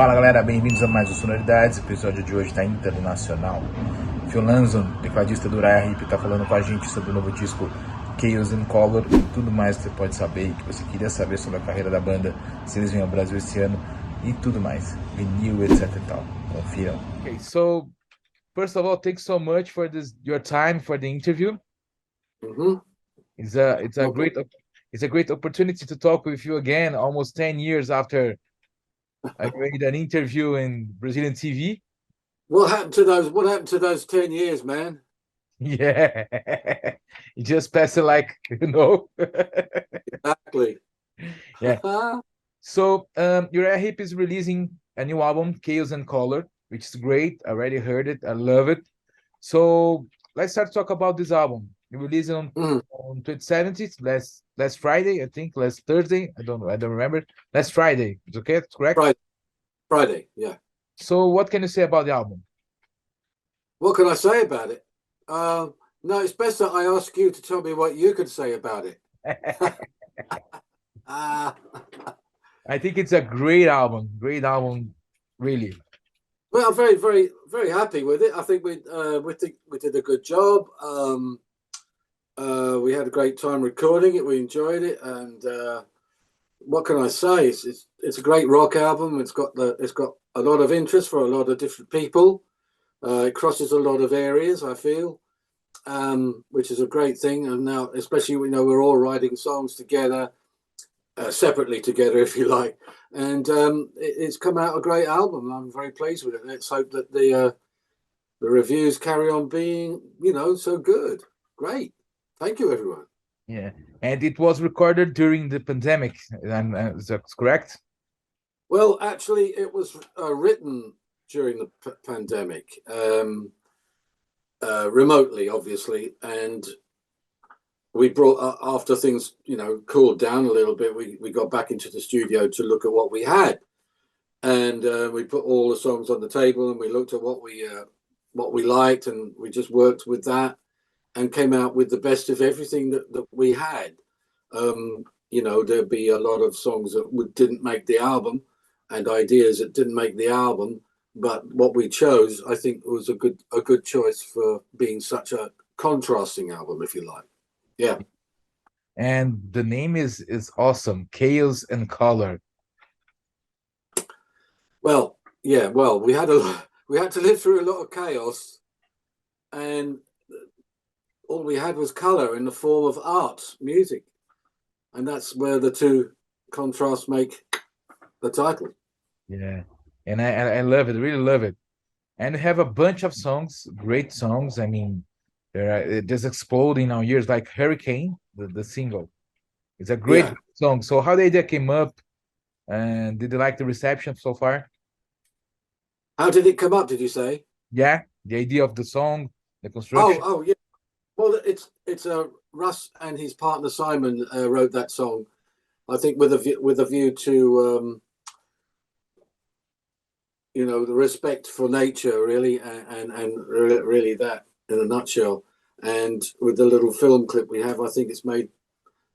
Fala galera, bem-vindos a mais um Sonoridades. O episódio de hoje está internacional. Phil Lanzon, tecladista do Uriah Heep, está falando com a gente sobre o novo disco Chaos and Color e tudo mais que você pode saber e que você queria saber sobre a carreira da banda, se eles vêm ao Brasil esse ano e tudo mais, vinil, etc e tal. Confiram. Okay, so first of all, thanks so much for your time for the interview. Mm-hmm. It's a great opportunity to talk with you again, almost 10 years after I made an interview in Brazilian TV. What happened to those 10 years, man? Yeah, it just passed like, Exactly. Yeah. So Uriah Heep is releasing a new album, Chaos and Color, which is great. I already heard it. I love it. So let's start to talk about this album. You released it on 27th, last Friday, I think, last Thursday. I don't remember. Last Friday. It's okay, that's correct? Friday, yeah. So what can you say about the album? What can I say about it? No, it's best that I ask you to tell me what you could say about it. I think it's a great album, really. Well, I'm very, very, very happy with it. I think we did a good job. We had a great time recording it. We enjoyed it, and what can I say? It's a great rock album. It's got a lot of interest for a lot of different people. It crosses a lot of areas, I feel, which is a great thing. And now, especially we're all writing songs together, separately together, if you like. And it's come out a great album. I'm very pleased with it. Let's hope that the reviews carry on being, so good. Great. Thank you, everyone. Yeah, and it was recorded during the pandemic. Is that correct? Well, actually, it was written during the pandemic, remotely, obviously, and we brought after things cooled down a little bit. We got back into the studio to look at what we had, and we put all the songs on the table, and we looked at what we liked, and we just worked with that and came out with the best of everything that we had. There'd be a lot of songs that didn't make the album and ideas that didn't make the album, but what we chose, I think, was a good choice for being such a contrasting album, if you like. Yeah. And the name is awesome, Chaos and Color. Well, yeah. Well, we had to live through a lot of chaos, and all we had was color in the form of art, music, and that's where the two contrasts make the title. Yeah, and I love it, really love it. And we have a bunch of songs, great songs. I mean, they're just exploding our ears, like Hurricane, the single. It's a great song. So how the idea came up, and did you like the reception so far? How did it come up, did you say? Yeah, the idea of the song, the construction. Oh yeah. Well, it's Russ and his partner Simon wrote that song, I think with a view to the respect for nature, really, and really that in a nutshell. And with the little film clip we have, I think it's made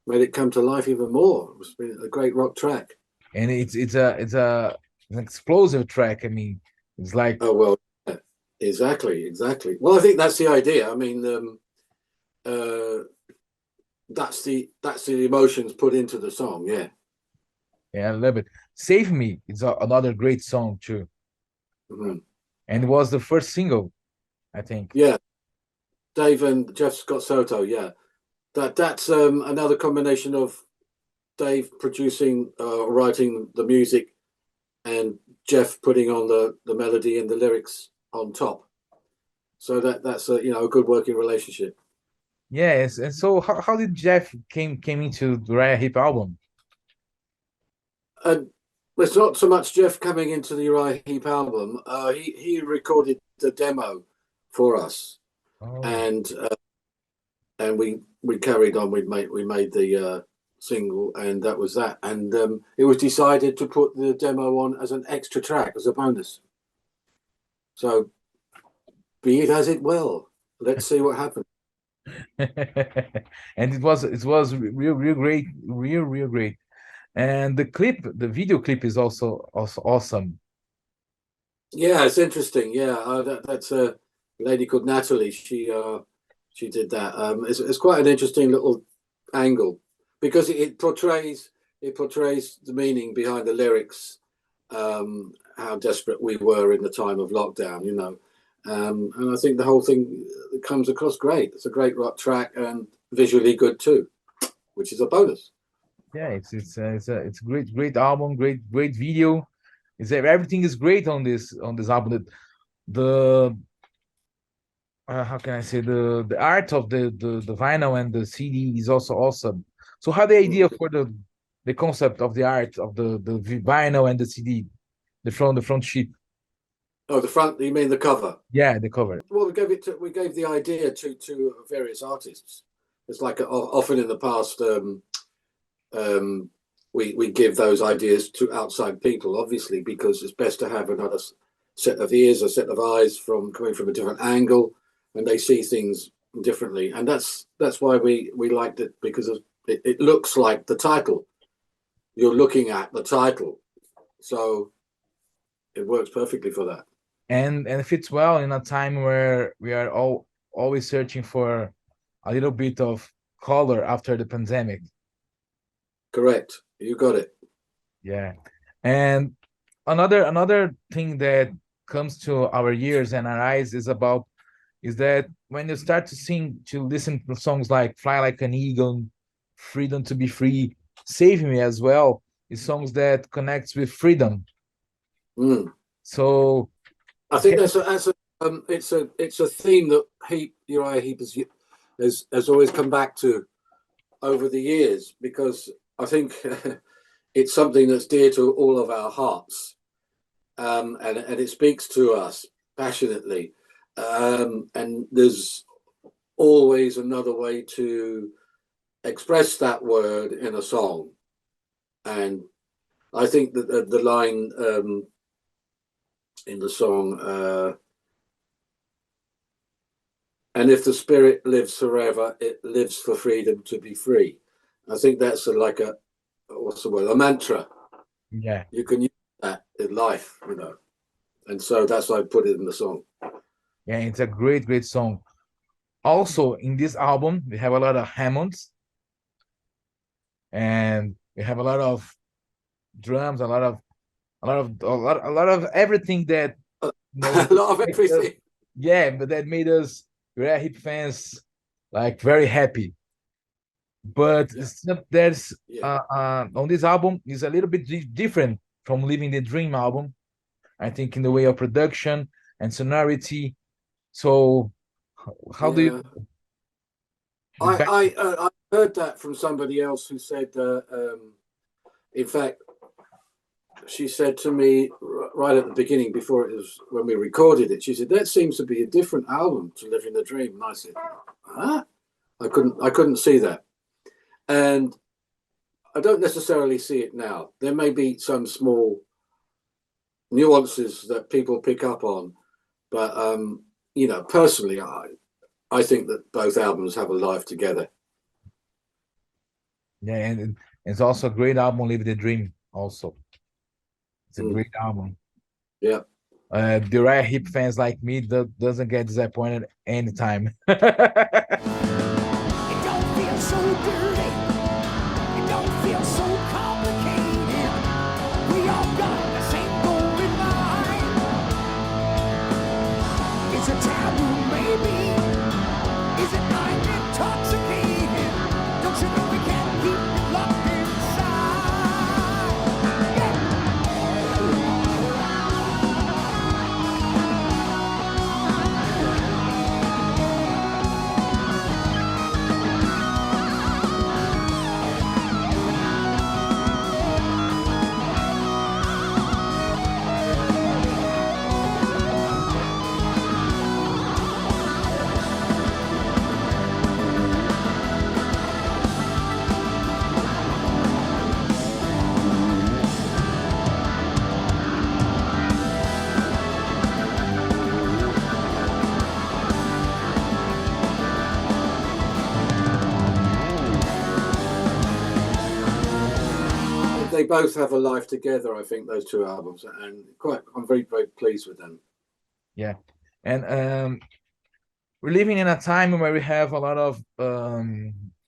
it come to life even more. It's been a great rock track, and it's an explosive track. I mean, it's like, oh well, yeah, exactly. Well, I think that's the idea. I mean, that's the emotions put into the song. Yeah, I love it. Save Me is another great song too. Mm-hmm. And it was the first single, I think. Yeah, Dave and Jeff Scott Soto. Yeah, that's another combination of Dave producing, writing the music, and Jeff putting on the melody and the lyrics on top. So that's a good working relationship. Yes, and so how did Jeff came into the Uriah Heep album? It's not so much Jeff coming into the Uriah Heep album. He recorded the demo for us, and we carried on. We made the single, and that was that. And it was decided to put the demo on as an extra track, as a bonus. So be it as it will. Let's see what happens. And it was real great, real great. And the video clip is also awesome. Yeah, it's interesting. Yeah, that's a lady called Natalie. She did that. It's quite an interesting little angle because it portrays the meaning behind the lyrics, how desperate we were in the time of lockdown, and I think the whole thing comes across great. It's a great rock track and visually good too, which is a bonus. Yeah, it's a great album, great video. Everything is great on this album. The how can I say, the art of the vinyl and the CD is also awesome. So how the idea for the concept of the art of the vinyl and the CD, the front sheet. Oh, the front. You mean the cover? Yeah, the cover. Well, we gave the idea to various artists. It's like often in the past, we give those ideas to outside people, obviously, because it's best to have another set of ears, a set of eyes coming from a different angle, and they see things differently. And that's why we liked it, because it looks like the title. You're looking at the title, so it works perfectly for that. And it fits well in a time where we are always searching for a little bit of color after the pandemic. Correct. You got it. Yeah. And another thing that comes to our ears and our eyes is that when you start to listen to songs like Fly Like an Eagle, Freedom to Be Free, Save Me as well, is songs that connects with freedom. So I think it's a theme that Uriah Heep has always come back to over the years, because I think it's something that's dear to all of our hearts, and it speaks to us passionately, and there's always another way to express that word in a song. And I think that the line in the song, and if the spirit lives forever, it lives for freedom to be free. I think that's what's the word? A mantra. Yeah. You can use that in life, and so that's why I put it in the song. Yeah, it's a great song. Also, in this album, we have a lot of Hammonds, and we have a lot of drums, a lot of everything that a lot of everything. Yeah, but that made us Uriah Heep fans like very happy. But there's on this album is a little bit different from Living the Dream album, I think, in the way of production and sonority. So how do you? I heard that from somebody else who said, in fact, she said to me right at the beginning, before it was when we recorded it, she said, that seems to be a different album to Living the Dream. And I said, huh? I couldn't see that. And I don't necessarily see it now. There may be some small nuances that people pick up on, but personally, I think that both albums have a life together. Yeah, and it's also a great album, Live the Dream. Also, it's a great album. Yeah. The Uriah Heep fans like me doesn't get disappointed anytime. It don't feel so dirty. It don't feel so complicated. We all got the same goal in mind. It's a taboo, maybe. Is it mind intoxicated? Don't you know we can't keep it locked inside? both have a life together, I think, those two albums, and I'm very, very pleased with them. Yeah, and we're living in a time where we have a lot of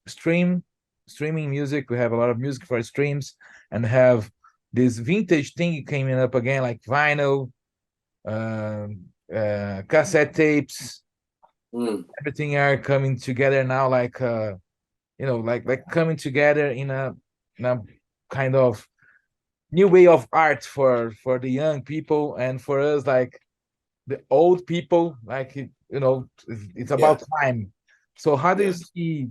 streaming music. We have a lot of music for streams, and have this vintage thing coming up again, like vinyl, cassette tapes. Everything are coming together now, like like coming together in a kind of new way of art for the young people, and for us, like the old people, like it's about time. So how do you see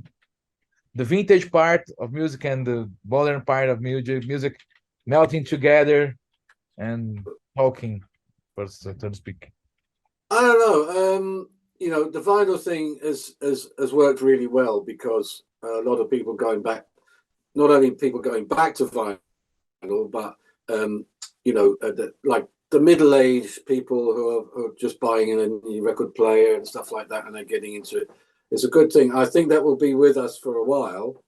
the vintage part of music and the modern part of music melting together and talking, so to speak? I don't know. The vinyl thing has worked really well, because a lot of people going back, not only people going back to vinyl, but like the middle-aged people who are just buying in a new record player and stuff like that, and they're getting into it. It's a good thing. I think that will be with us for a while,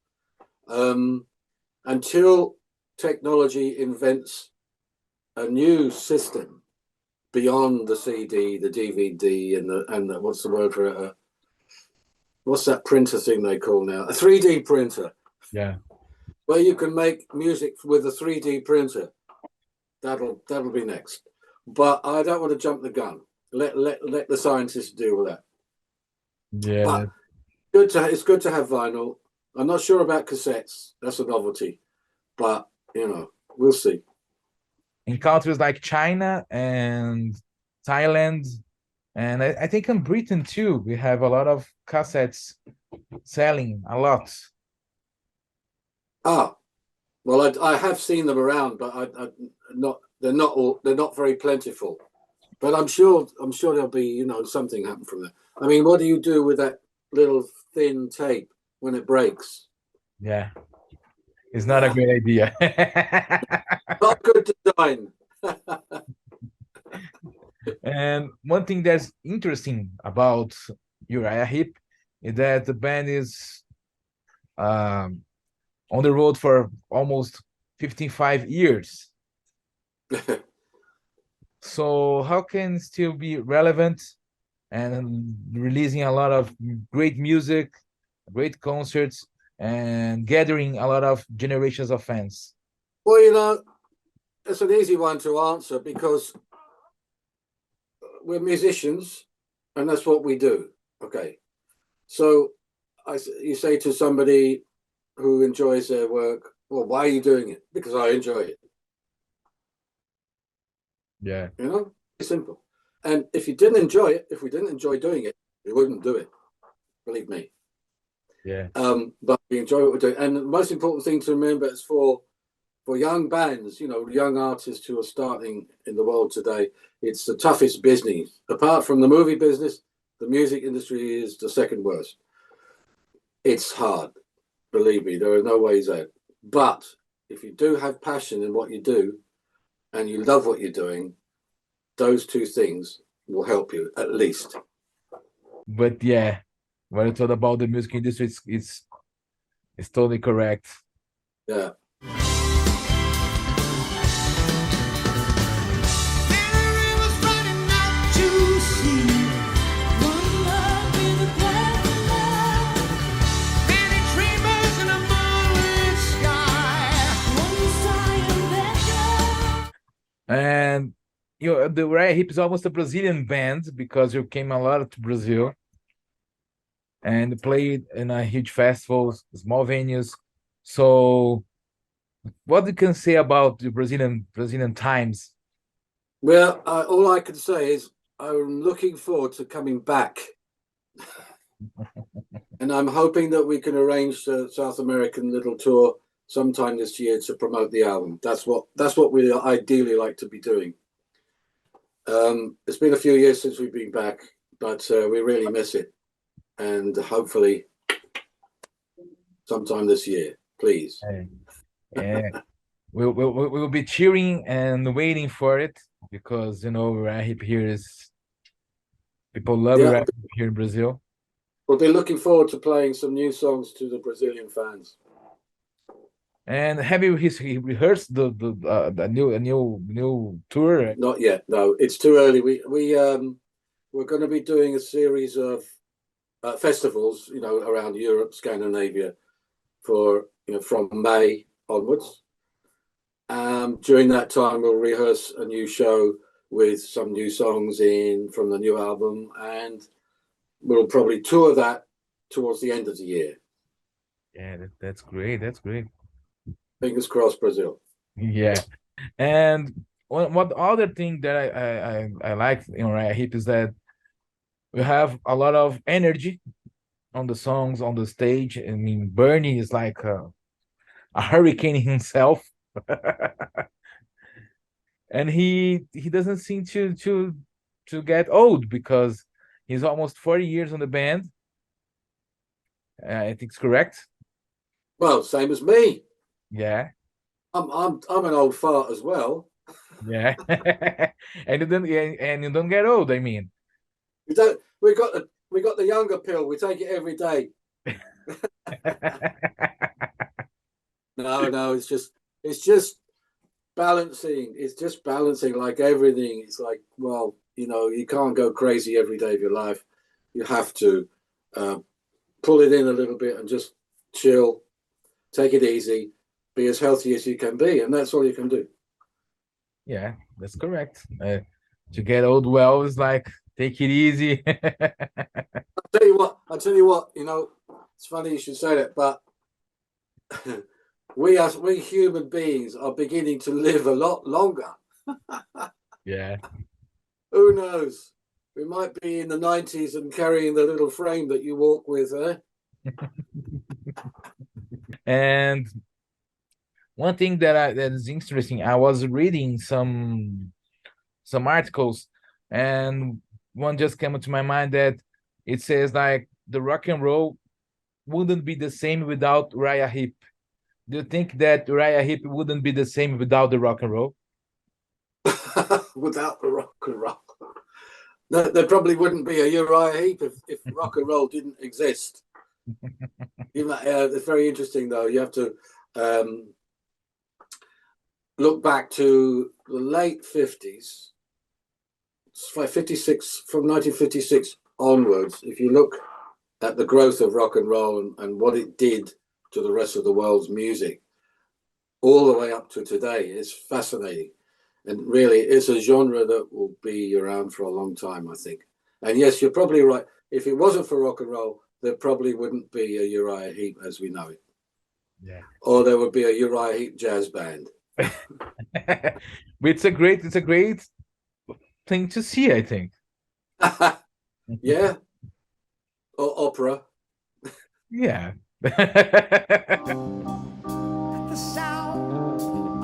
until technology invents a new system beyond the CD, the DVD, and the what's the word for it? What's that printer thing they call now? A 3D printer. Yeah. Where you can make music with a 3D printer. That'll be next. But I don't want to jump the gun. Let the scientists deal with that. Yeah. But it's good to have vinyl. I'm not sure about cassettes. That's a novelty. But we'll see. In countries like China and Thailand, and I think in Britain too, we have a lot of cassettes selling a lot. Well, I have seen them around, but they're not very plentiful. But I'm sure there'll be something happen from there. I mean, what do you do with that little thin tape when it breaks? Yeah, it's not a great idea. Not good design. And one thing that's interesting about Uriah Heep is that the band is on the road for almost 55 years. So how can it still be relevant and releasing a lot of great music, great concerts, and gathering a lot of generations of fans? Well, it's an easy one to answer, because we're musicians and that's what we do. Okay. So you say to somebody who enjoys their work, well, why are you doing it? Because I enjoy it. Yeah. It's simple. And if we didn't enjoy doing it, we wouldn't do it. Believe me. Yeah. But we enjoy what we're doing. And the most important thing to remember is for young bands, young artists who are starting in the world today, it's the toughest business. Apart from the movie business, the music industry is the second worst. It's hard. Believe me, there are no ways out. But if you do have passion in what you do and you love what you're doing, those two things will help you at least. But yeah, what you thought about the music industry, it's totally correct. Yeah. And the Uriah Heep is almost a Brazilian band, because you came a lot to Brazil and played in a huge festivals, small venues. So what you can say about the Brazilian times? Well, all I can say is I'm looking forward to coming back. And I'm hoping that we can arrange a South American little tour sometime this year to promote the album. That's what we ideally like to be doing. It's been a few years since we've been back, but we really miss it. And hopefully sometime this year, please. Yeah. We'll be cheering and waiting for it, because Uriah Heep here is, people love Uriah Heep here in Brazil. We'll be looking forward to playing some new songs to the Brazilian fans. And have you rehearsed the new tour? Not yet. No, it's too early. We're going to be doing a series of festivals, around Europe, Scandinavia, for from May onwards. During that time, we'll rehearse a new show with some new songs from the new album, and we'll probably tour that towards the end of the year. Yeah, that's great. That's great. Fingers crossed, Brazil. Yeah. And what other thing that I like in Uriah Heep is that we have a lot of energy on the songs, on the stage. I mean, Bernie is like a hurricane himself. And he doesn't seem to get old because he's almost 40 years on the band. I think it's correct. Well, same as me. Yeah, I'm an old fart as well. yeah. And you don't get old, I mean. We don't. We got the younger pill. We take it every day. No, it's just balancing. It's just balancing, like everything. It's like, well, you can't go crazy every day of your life. You have to pull it in a little bit and just chill, take it easy, be as healthy as you can be, and that's all you can do. Yeah, that's correct. To get old well is like take it easy. I'll tell you what. It's funny you should say that, but we human beings are beginning to live a lot longer. Yeah. Who knows? We might be in the 90s and carrying the little frame that you walk with, eh? And one thing that is interesting, I was reading some articles, and one just came to my mind that it says like the rock and roll wouldn't be the same without Uriah Heep. Do you think that Uriah Heep wouldn't be the same without the rock and roll? Without the rock and roll. There probably wouldn't be a Uriah Heep if rock and roll didn't exist. It's very interesting, though. You have to look back to the late 50s, 56, from 1956 onwards. If you look at the growth of rock and roll and what it did to the rest of the world's music, all the way up to today, it's fascinating. And really, it's a genre that will be around for a long time, I think. And yes, you're probably right. If it wasn't for rock and roll, there probably wouldn't be a Uriah Heep as we know it. Yeah. Or there would be a Uriah Heep jazz band. It's a great thing to see, I think. Yeah. Or opera. Yeah. The sound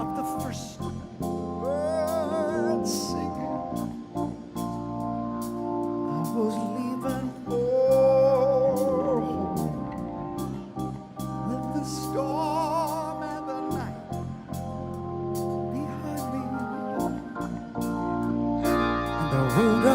of the first bird singing, I was leaving for home with the storm and the night behind me, and the road of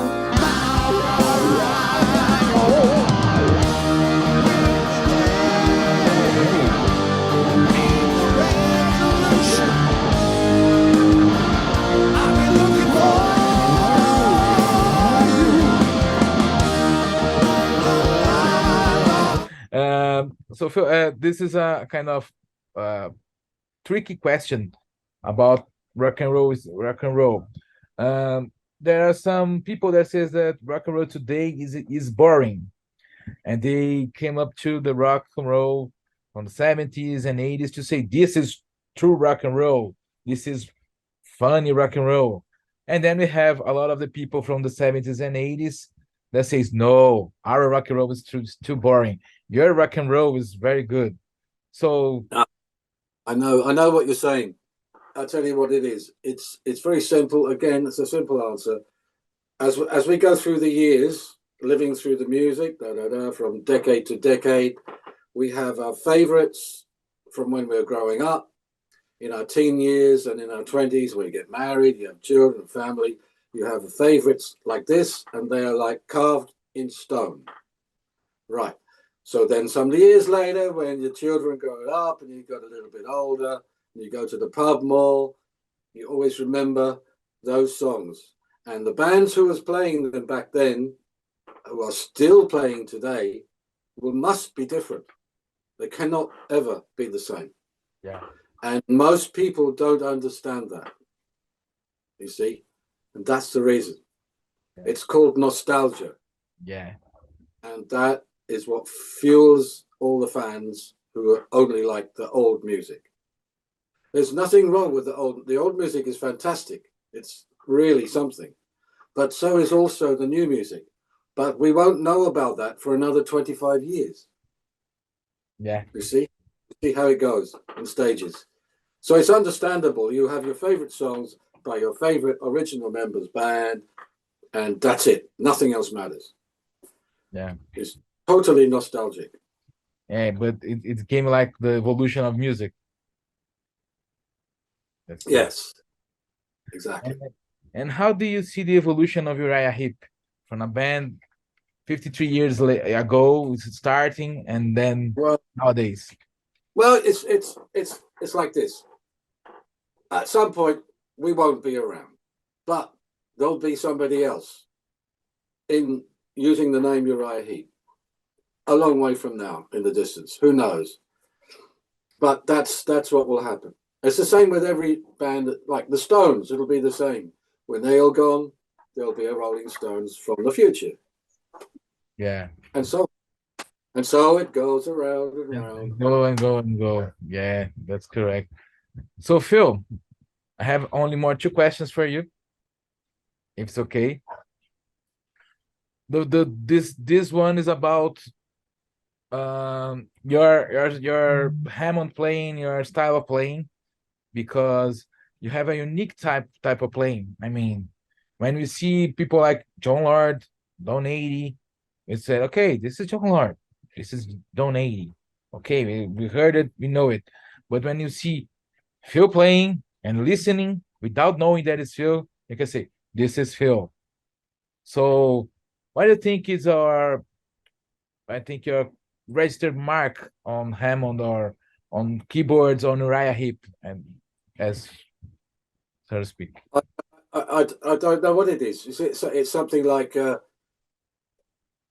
So Phil, this is a kind of tricky question about rock and roll. There are some people that says that rock and roll today is boring, and they came up to the rock and roll from the 70s and 80s to say this is true rock and roll. This is funny rock and roll. And then we have a lot of the people from the 70s and 80s that says no, our rock and roll is too boring. Your rock and roll is very good. So I know what you're saying. I'll tell you what it is. It's very simple. Again, it's a simple answer. As we go through the years, living through the music, from decade to decade, we have our favorites from when we were growing up, in our teen years and in our 20s, when you get married, you have children, family, you have favorites like this, and they are like carved in stone. Right. So then some years later, when your children grow up and you got a little bit older, and you go to the pub more, you always remember those songs. And the bands who was playing them back then, who are still playing today, must be different. They cannot ever be the same. Yeah. And most people don't understand that, you see, and that's the reason. Yeah. It's called nostalgia. Yeah. And that is what fuels all the fans who are only like the old music. There's nothing wrong with the old music is fantastic. It's really something. But so is also the new music. But we won't know about that for another 25 years. Yeah. You see how it goes in stages. So it's understandable. You have your favorite songs by your favorite original members band, and that's it. Nothing else matters. Yeah. It's totally nostalgic. Yeah, but it came like the evolution of music. That's cool. Yes, exactly. And how do you see the evolution of Uriah Heep from a band 53 years ago, starting, and then nowadays? Well, it's like this. At some point, we won't be around, but there'll be somebody else in using the name Uriah Heep. A long way from now, in the distance. Who knows? But that's what will happen. It's the same with every band, like the Stones. It'll be the same. When they all gone, there'll be a Rolling Stones from the future. Yeah. And so it goes around and around. Go and go and go. Yeah, that's correct. So Phil, I have only more 2 questions for you, if it's okay. This one is about your Hammond playing, your style of playing, because you have a unique type of playing. I mean, when we see people like John Lord, Don 80, we said, okay, this is John Lord, this is Don 80. Okay, we heard it, we know it. But when you see Phil playing and listening without knowing that it's Phil, you can say, this is Phil. So what do you think is your registered mark on Hammond or on keyboards on Uriah Heep, and as so to speak? I don't know what it is. It's something like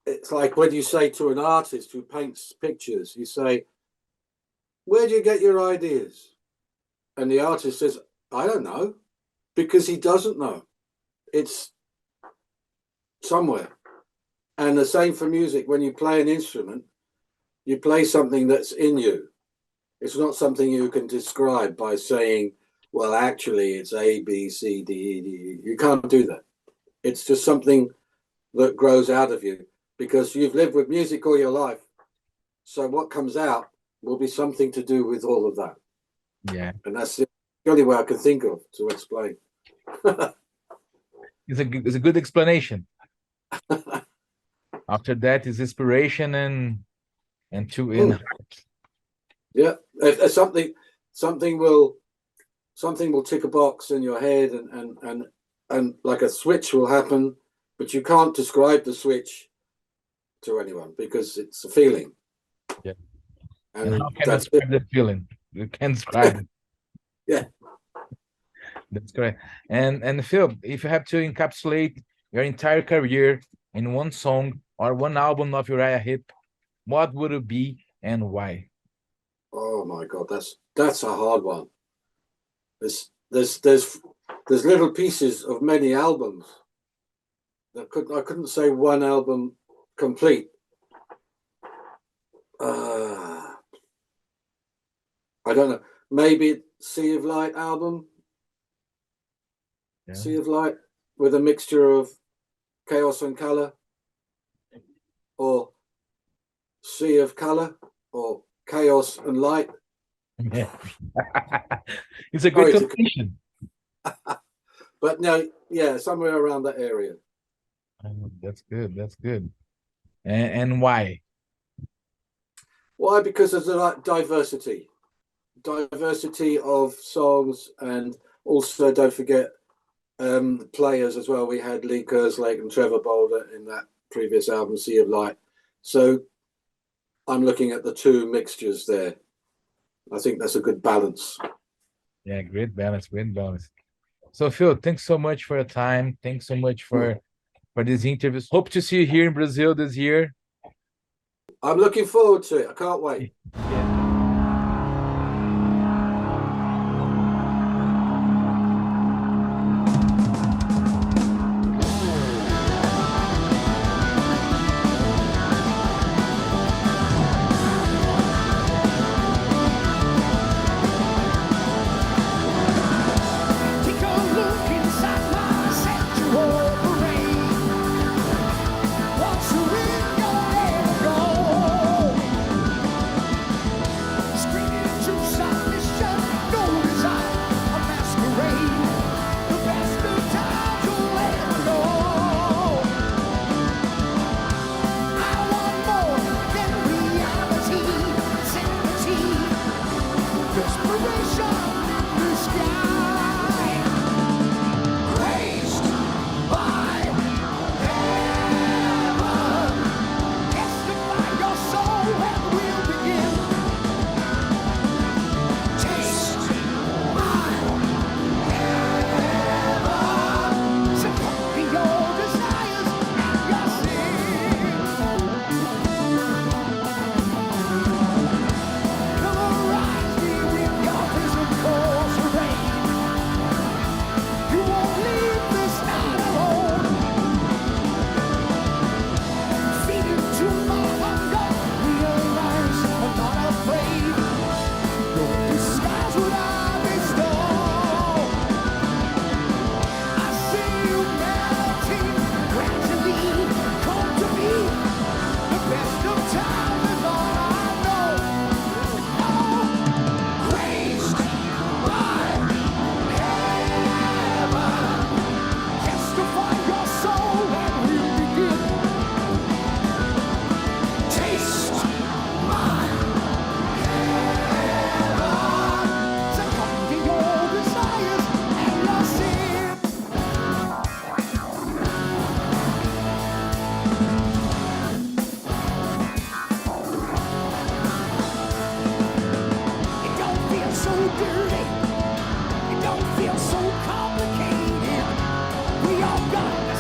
it's like when you say to an artist who paints pictures, you say, "Where do you get your ideas?" And the artist says, "I don't know," because he doesn't know. It's somewhere. And the same for music. When you play an instrument, you play something that's in you. It's not something you can describe by saying, well, actually, it's A, B, C, D, E, D. You can't do that. It's just something that grows out of you because you've lived with music all your life. So what comes out will be something to do with all of that. Yeah. And that's the only way I can think of to explain. It's a good explanation. After that is inspiration and to in. Yeah, if something will tick a box in your head and like a switch will happen, but you can't describe the switch to anyone because it's a feeling. Yeah. And how can you describe that feeling? You can't describe it. Yeah. That's correct. And Phil, if you have to encapsulate your entire career in one song or one album of Uriah Heep, what would it be and why? Oh my God, that's a hard one. There's little pieces of many albums. I couldn't say one album complete. I don't know. Maybe Sea of Light album. Yeah. Sea of Light with a mixture of chaos and color, or Sea of Color, or Chaos and Light. Yeah. It's a good combination. But no, yeah, somewhere around that area. That's good. That's good. And why? Why? Because there's a diversity of songs, and also don't forget players as well. We had Lee Kerslake and Trevor Bolder in that previous album, Sea of Light. So I'm looking at the two mixtures there. I think that's a good balance. Yeah, great balance, great balance. So Phil, thanks so much for your time. Thanks so much for these interviews. Hope to see you here in Brazil this year. I'm looking forward to it. I can't wait. Yeah. Take a look inside my sexual brain. What's in your head go? Screaming to submission, no desire, a masquerade. The best of times will ever know. I want more than reality, sympathy, desperation, the sky. Raised by heaven, testify your soul and we'll begin. Taste my heaven, succumb to your desires and your sin. Come arise me with your physical terrain. You won't leave this night alone. Feed into my hunger, realize I'm not afraid. Don't disguise what I bestow. I see you melting gradually. Come to me. The best of times is all I know. Oh, raised by heaven, testify your soul and we'll begin. Taste my heaven, succumb to your desires and your sin. It don't feel so dirty. It don't feel so complicated. We all got the